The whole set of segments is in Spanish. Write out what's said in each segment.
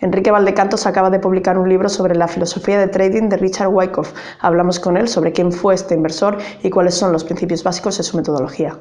Enrique Valdecantos acaba de publicar un libro sobre la filosofía de trading de Richard Wyckoff. Hablamos con él sobre quién fue este inversor y cuáles son los principios básicos de su metodología.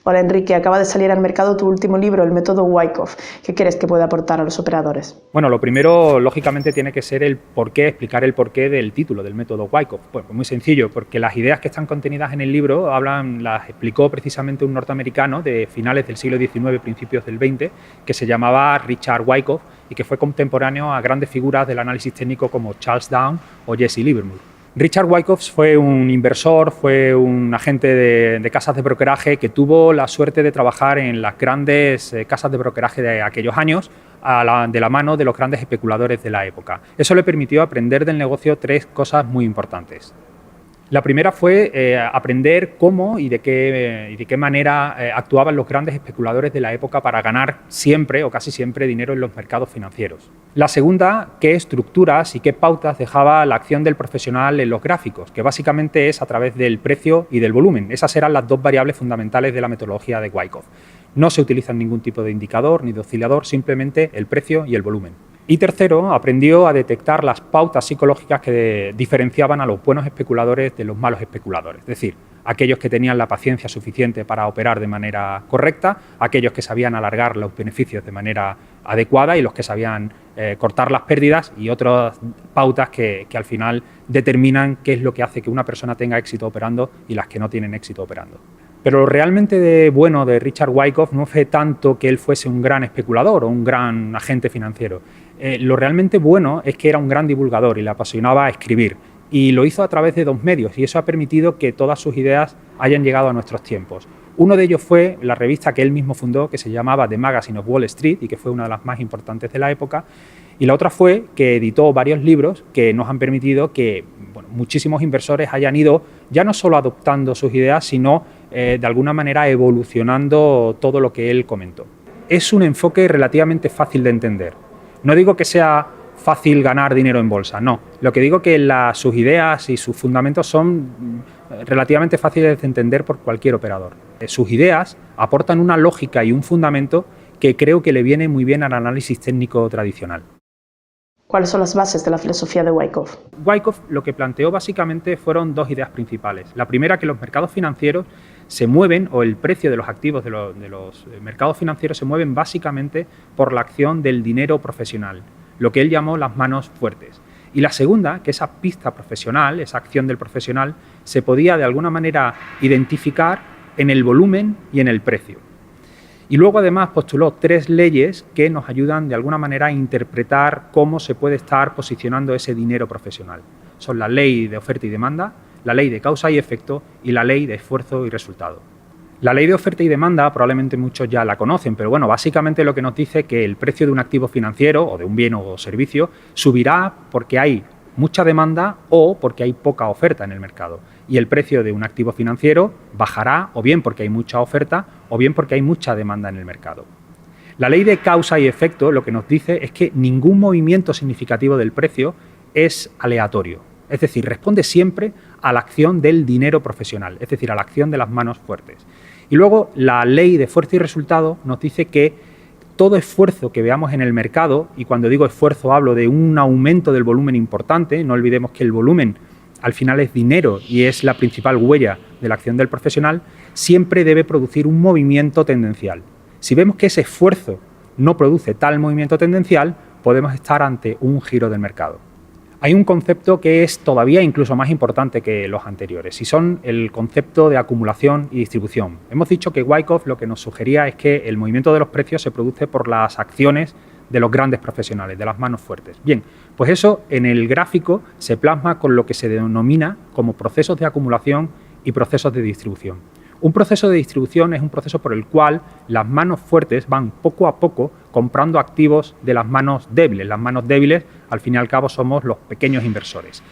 Hola Enrique, acaba de salir al mercado tu último libro, El método Wyckoff. ¿Qué crees que puede aportar a los operadores? Bueno, lo primero, lógicamente, tiene que ser el porqué, explicar el porqué del título, del método Wyckoff. Pues muy sencillo, porque las ideas que están contenidas en el libro las explicó precisamente un norteamericano de finales del siglo XIX, principios del XX, que se llamaba Richard Wyckoff y que fue contemporáneo a grandes figuras del análisis técnico como Charles Down o Jesse Livermore. Richard Wyckoff fue un inversor, fue un agente de casas de brokeraje que tuvo la suerte de trabajar en las grandes casas de brokeraje de aquellos años de la mano de los grandes especuladores de la época. Eso le permitió aprender del negocio tres cosas muy importantes. La primera fue aprender cómo y de qué manera actuaban los grandes especuladores de la época para ganar siempre o casi siempre dinero en los mercados financieros. La segunda, qué estructuras y qué pautas dejaba la acción del profesional en los gráficos, que básicamente es a través del precio y del volumen. Esas eran las dos variables fundamentales de la metodología de Wyckoff. No se utiliza ningún tipo de indicador ni de oscilador, simplemente el precio y el volumen. Y tercero, aprendió a detectar las pautas psicológicas que diferenciaban a los buenos especuladores de los malos especuladores. Es decir, aquellos que tenían la paciencia suficiente para operar de manera correcta, aquellos que sabían alargar los beneficios de manera adecuada y los que sabían cortar las pérdidas, y otras pautas que al final determinan qué es lo que hace que una persona tenga éxito operando y las que no tienen éxito operando. Pero lo realmente bueno de Richard Wyckoff no fue tanto que él fuese un gran especulador o un gran agente financiero. Lo realmente bueno es que era un gran divulgador y le apasionaba escribir. Y lo hizo a través de dos medios, y eso ha permitido que todas sus ideas hayan llegado a nuestros tiempos. Uno de ellos fue la revista que él mismo fundó, que se llamaba The Magazine of Wall Street, y que fue una de las más importantes de la época. Y la otra fue que editó varios libros que nos han permitido que muchísimos inversores hayan ido ya no solo adoptando sus ideas, sino de alguna manera evolucionando todo lo que él comentó. Es un enfoque relativamente fácil de entender. No digo que sea fácil ganar dinero en bolsa, no. Lo que digo es que sus ideas y sus fundamentos son relativamente fáciles de entender por cualquier operador. Sus ideas aportan una lógica y un fundamento que creo que le viene muy bien al análisis técnico tradicional. ¿Cuáles son las bases de la filosofía de Wyckoff? Wyckoff lo que planteó básicamente fueron dos ideas principales. La primera, que los mercados financieros se mueven, o el precio de los activos de los mercados financieros se mueven básicamente por la acción del dinero profesional, lo que él llamó las manos fuertes. Y la segunda, que esa pista profesional, esa acción del profesional, se podía de alguna manera identificar en el volumen y en el precio. Y luego además postuló tres leyes que nos ayudan de alguna manera a interpretar cómo se puede estar posicionando ese dinero profesional. Son la ley de oferta y demanda, la ley de causa y efecto y la ley de esfuerzo y resultado. La ley de oferta y demanda probablemente muchos ya la conocen, pero bueno, básicamente lo que nos dice que el precio de un activo financiero o de un bien o servicio subirá porque hay mucha demanda o porque hay poca oferta en el mercado. Y el precio de un activo financiero bajará o bien porque hay mucha oferta o bien porque hay mucha demanda en el mercado. La ley de causa y efecto lo que nos dice es que ningún movimiento significativo del precio es aleatorio. Es decir, responde siempre a la acción del dinero profesional, es decir, a la acción de las manos fuertes. Y luego la ley de fuerza y resultado nos dice que todo esfuerzo que veamos en el mercado, y cuando digo esfuerzo hablo de un aumento del volumen importante, no olvidemos que el volumen al final es dinero y es la principal huella de la acción del profesional, siempre debe producir un movimiento tendencial. Si vemos que ese esfuerzo no produce tal movimiento tendencial, podemos estar ante un giro del mercado. Hay un concepto que es todavía incluso más importante que los anteriores, y son el concepto de acumulación y distribución. Hemos dicho que Wyckoff lo que nos sugería es que el movimiento de los precios se produce por las acciones de los grandes profesionales, de las manos fuertes. Bien, pues eso en el gráfico se plasma con lo que se denomina como procesos de acumulación y procesos de distribución. Un proceso de distribución es un proceso por el cual las manos fuertes van poco a poco comprando activos de las manos débiles. Las manos débiles, al fin y al cabo, somos los pequeños inversores.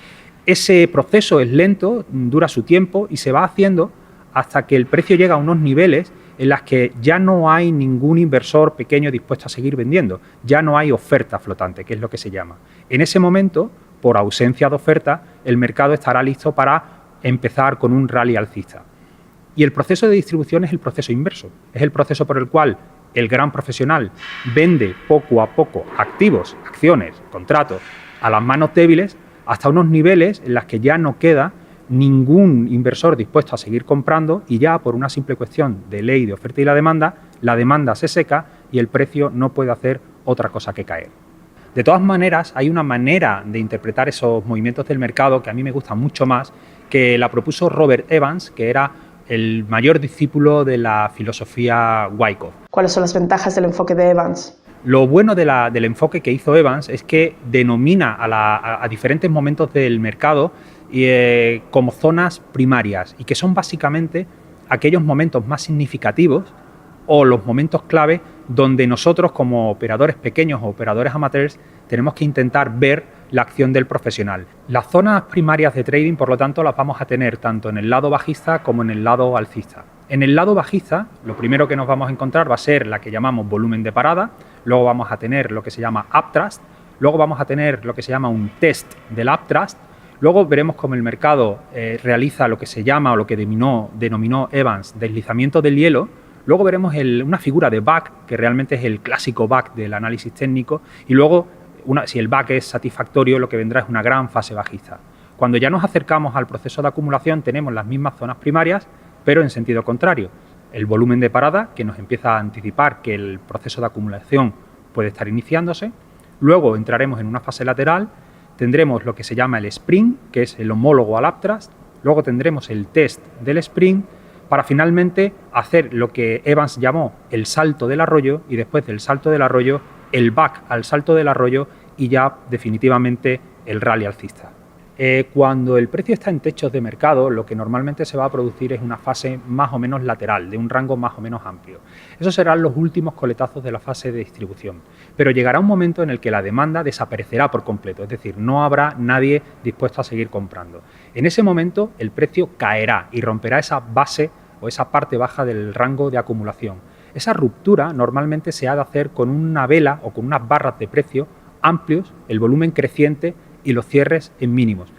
Ese proceso es lento, dura su tiempo y se va haciendo hasta que el precio llega a unos niveles en las que ya no hay ningún inversor pequeño dispuesto a seguir vendiendo. Ya no hay oferta flotante, que es lo que se llama. En ese momento, por ausencia de oferta, el mercado estará listo para empezar con un rally alcista. Y el proceso de distribución es el proceso inverso. Es el proceso por el cual el gran profesional vende poco a poco activos, acciones, contratos a las manos débiles hasta unos niveles en los que ya no queda ningún inversor dispuesto a seguir comprando y ya por una simple cuestión de ley de oferta y la demanda se seca y el precio no puede hacer otra cosa que caer. De todas maneras, hay una manera de interpretar esos movimientos del mercado que a mí me gusta mucho más, que la propuso Robert Evans, que era el mayor discípulo de la filosofía Wyckoff. ¿Cuáles son las ventajas del enfoque de Evans? Lo bueno del enfoque que hizo Evans es que denomina a diferentes momentos del mercado como zonas primarias y que son básicamente aquellos momentos más significativos o los momentos clave donde nosotros como operadores pequeños o operadores amateurs tenemos que intentar ver la acción del profesional. Las zonas primarias de trading, por lo tanto, las vamos a tener tanto en el lado bajista como en el lado alcista. En el lado bajista, lo primero que nos vamos a encontrar va a ser la que llamamos volumen de parada, luego vamos a tener lo que se llama uptrust, luego vamos a tener lo que se llama un test del uptrust, luego veremos cómo el mercado realiza lo que se llama o lo que denominó Evans deslizamiento del hielo. Luego veremos una figura de back, que realmente es el clásico back del análisis técnico, y luego, si el back es satisfactorio, lo que vendrá es una gran fase bajista. Cuando ya nos acercamos al proceso de acumulación, tenemos las mismas zonas primarias, pero en sentido contrario. El volumen de parada, que nos empieza a anticipar que el proceso de acumulación puede estar iniciándose. Luego entraremos en una fase lateral, tendremos lo que se llama el spring, que es el homólogo al uptrust. Luego tendremos el test del spring, para finalmente hacer lo que Evans llamó el salto del arroyo y después del salto del arroyo el back al salto del arroyo y ya definitivamente el rally alcista. Cuando el precio está en techos de mercado, lo que normalmente se va a producir es una fase más o menos lateral, de un rango más o menos amplio. Esos serán los últimos coletazos de la fase de distribución. Pero llegará un momento en el que la demanda desaparecerá por completo, es decir, no habrá nadie dispuesto a seguir comprando. En ese momento el precio caerá y romperá esa base o esa parte baja del rango de acumulación. Esa ruptura normalmente se ha de hacer con una vela o con unas barras de precio amplios, el volumen creciente y los cierres en mínimos.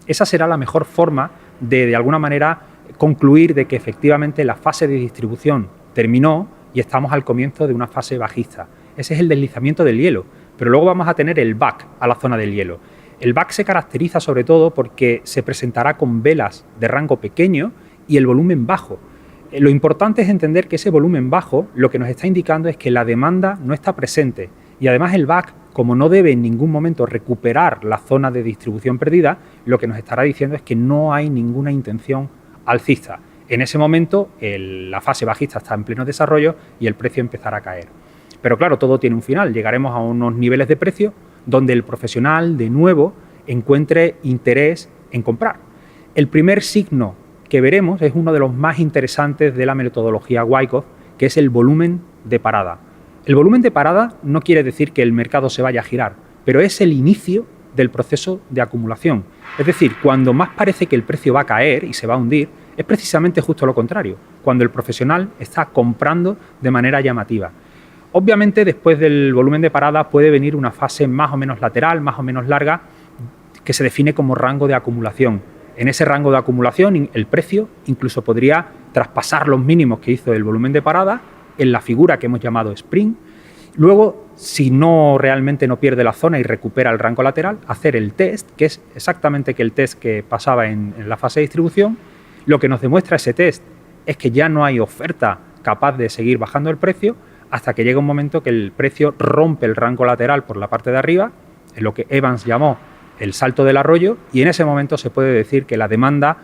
Esa será la mejor forma de alguna manera, concluir de que efectivamente la fase de distribución terminó y estamos al comienzo de una fase bajista. Ese es el deslizamiento del hielo, pero luego vamos a tener el back a la zona del hielo. El back se caracteriza sobre todo porque se presentará con velas de rango pequeño y el volumen bajo. Lo importante es entender que ese volumen bajo lo que nos está indicando es que la demanda no está presente y además el back, como no debe en ningún momento recuperar la zona de distribución perdida, lo que nos estará diciendo es que no hay ninguna intención alcista. En ese momento la fase bajista está en pleno desarrollo y el precio empezará a caer. Pero claro, todo tiene un final, llegaremos a unos niveles de precio donde el profesional de nuevo encuentre interés en comprar. El primer signo que veremos es uno de los más interesantes de la metodología Wyckoff, que es el volumen de parada. El volumen de parada no quiere decir que el mercado se vaya a girar, pero es el inicio del proceso de acumulación. Es decir, cuando más parece que el precio va a caer y se va a hundir, es precisamente justo lo contrario, cuando el profesional está comprando de manera llamativa. Obviamente, después del volumen de parada puede venir una fase más o menos lateral, más o menos larga, que se define como rango de acumulación. En ese rango de acumulación, el precio incluso podría traspasar los mínimos que hizo el volumen de parada en la figura que hemos llamado spring. Luego, si realmente no pierde la zona y recupera el rango lateral, hacer el test, que es exactamente el test que pasaba en la fase de distribución. Lo que nos demuestra ese test es que ya no hay oferta capaz de seguir bajando el precio hasta que llega un momento que el precio rompe el rango lateral por la parte de arriba, en lo que Evans llamó el salto del arroyo, y en ese momento se puede decir que la demanda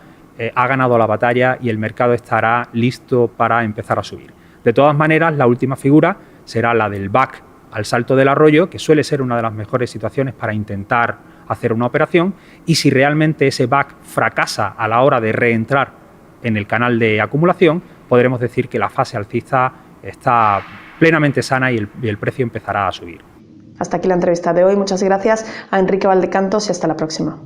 ha ganado la batalla y el mercado estará listo para empezar a subir. De todas maneras, la última figura será la del back al salto del arroyo, que suele ser una de las mejores situaciones para intentar hacer una operación, y si realmente ese back fracasa a la hora de reentrar en el canal de acumulación, podremos decir que la fase alcista está plenamente sana y el precio empezará a subir. Hasta aquí la entrevista de hoy. Muchas gracias a Enrique Valdecantos y hasta la próxima.